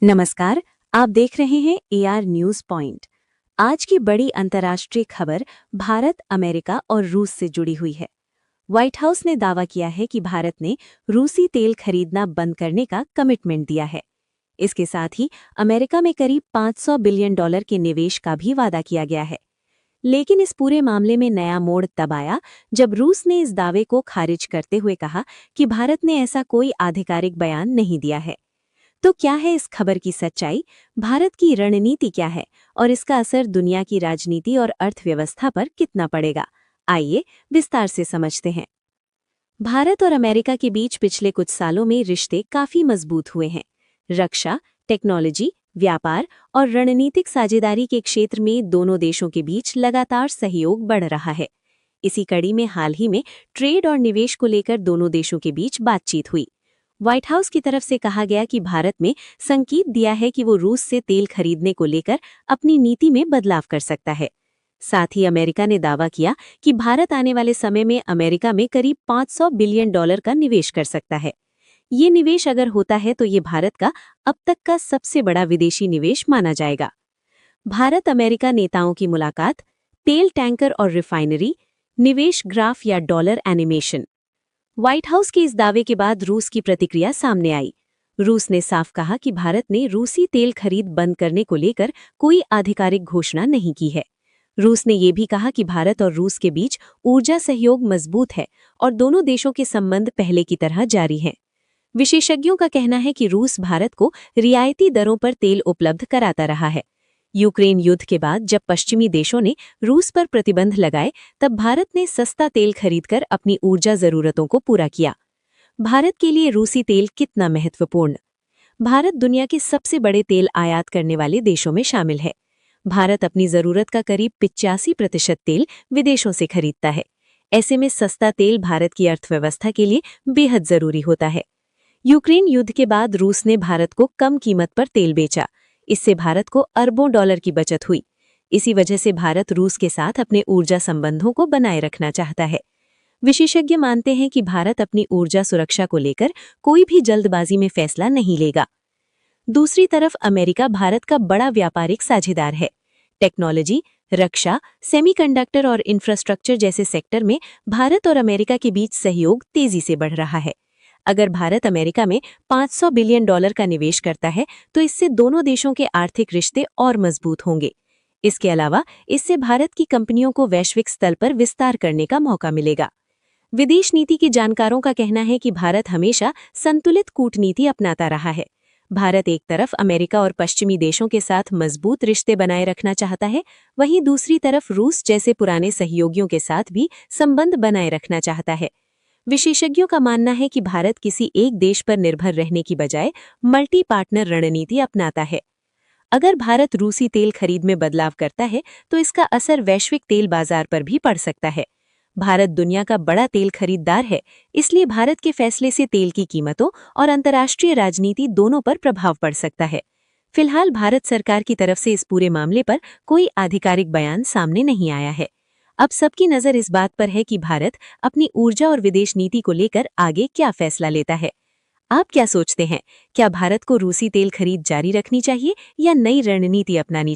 नमस्कार, आप देख रहे हैं एआर न्यूज पॉइंट। आज की बड़ी अंतर्राष्ट्रीय खबर भारत, अमेरिका और रूस से जुड़ी हुई है। व्हाइट हाउस ने दावा किया है कि भारत ने रूसी तेल खरीदना बंद करने का कमिटमेंट दिया है। इसके साथ ही अमेरिका में करीब $500 बिलियन के निवेश का भी वादा किया गया है। लेकिन इस पूरे मामले में नया मोड़ तब आया जब रूस ने इस दावे को खारिज करते हुए कहा कि भारत ने ऐसा कोई आधिकारिक बयान नहीं दिया है। तो क्या है इस खबर की सच्चाई? भारत की रणनीति क्या है और इसका असर दुनिया की राजनीति और अर्थव्यवस्था पर कितना पड़ेगा? आइए विस्तार से समझते हैं। भारत और अमेरिका के बीच पिछले कुछ सालों में रिश्ते काफी मजबूत हुए हैं। रक्षा, टेक्नोलॉजी, व्यापार और रणनीतिक साझेदारी के क्षेत्र में दोनों देशों के बीच लगातार सहयोग बढ़ रहा है। इसी कड़ी में हाल ही में ट्रेड और निवेश को लेकर दोनों देशों के बीच बातचीत हुई। व्हाइट हाउस की तरफ से कहा गया कि भारत में संकेत दिया है कि वो रूस से तेल खरीदने को लेकर अपनी नीति में बदलाव कर सकता है। साथ ही अमेरिका ने दावा किया कि भारत आने वाले समय में अमेरिका में करीब $500 बिलियन का निवेश कर सकता है। ये निवेश अगर होता है तो ये भारत का अब तक का सबसे बड़ा विदेशी निवेश माना जाएगा। भारत अमेरिका नेताओं की मुलाकात, तेल टैंकर और रिफाइनरी, निवेश ग्राफ या डॉलर एनिमेशन। व्हाइट हाउस के इस दावे के बाद रूस की प्रतिक्रिया सामने आई। रूस ने साफ कहा कि भारत ने रूसी तेल खरीद बंद करने को लेकर कोई आधिकारिक घोषणा नहीं की है। रूस ने यह भी कहा कि भारत और रूस के बीच ऊर्जा सहयोग मजबूत है और दोनों देशों के संबंध पहले की तरह जारी हैं। विशेषज्ञों का कहना है कि रूस भारत को रियायती दरों पर तेल उपलब्ध कराता रहा है। यूक्रेन युद्ध के बाद जब पश्चिमी देशों ने रूस पर प्रतिबंध लगाए, तब भारत ने सस्ता तेल खरीदकर अपनी ऊर्जा जरूरतों को पूरा किया। भारत के लिए रूसी तेल कितना महत्वपूर्ण? भारत दुनिया के सबसे बड़े तेल आयात करने वाले देशों में शामिल है। भारत अपनी जरूरत का करीब 85% तेल विदेशों से खरीदता है। ऐसे में सस्ता तेल भारत की अर्थव्यवस्था के लिए बेहद जरूरी होता है। यूक्रेन युद्ध के बाद रूस ने भारत को कम कीमत पर तेल बेचा। इससे भारत को अरबों डॉलर की बचत हुई। इसी वजह से भारत रूस के साथ अपने ऊर्जा संबंधों को बनाए रखना चाहता है। विशेषज्ञ मानते हैं कि भारत अपनी ऊर्जा सुरक्षा को लेकर कोई भी जल्दबाजी में फैसला नहीं लेगा। दूसरी तरफ अमेरिका भारत का बड़ा व्यापारिक साझेदार है। टेक्नोलॉजी, रक्षा, सेमीकंडक्टर और इंफ्रास्ट्रक्चर जैसे सेक्टर में भारत और अमेरिका के बीच सहयोग तेजी से बढ़ रहा है। अगर भारत अमेरिका में $500 बिलियन का निवेश करता है तो इससे दोनों देशों के आर्थिक रिश्ते और मजबूत होंगे। इसके अलावा इससे भारत की कंपनियों को वैश्विक स्तर पर विस्तार करने का मौका मिलेगा। विदेश नीति के जानकारों का कहना है कि भारत हमेशा संतुलित कूटनीति अपनाता रहा है। भारत एक तरफ अमेरिका और पश्चिमी देशों के साथ मजबूत रिश्ते बनाए रखना चाहता है, वहीं दूसरी तरफ रूस जैसे पुराने सहयोगियों के साथ भी संबंध बनाए रखना चाहता है। विशेषज्ञों का मानना है कि भारत किसी एक देश पर निर्भर रहने की बजाय मल्टी पार्टनर रणनीति अपनाता है। अगर भारत रूसी तेल खरीद में बदलाव करता है तो इसका असर वैश्विक तेल बाजार पर भी पड़ सकता है। भारत दुनिया का बड़ा तेल खरीदार है, इसलिए भारत के फैसले से तेल की कीमतों और अंतर्राष्ट्रीय राजनीति दोनों पर प्रभाव पड़ सकता है। फिलहाल भारत सरकार की तरफ से इस पूरे मामले पर कोई आधिकारिक बयान सामने नहीं आया है। अब सबकी नजर इस बात पर है कि भारत अपनी ऊर्जा और विदेश नीति को लेकर आगे क्या फैसला लेता है। आप क्या सोचते हैं? क्या भारत को रूसी तेल खरीद जारी रखनी चाहिए या नई रणनीति अपनानी चाहिए?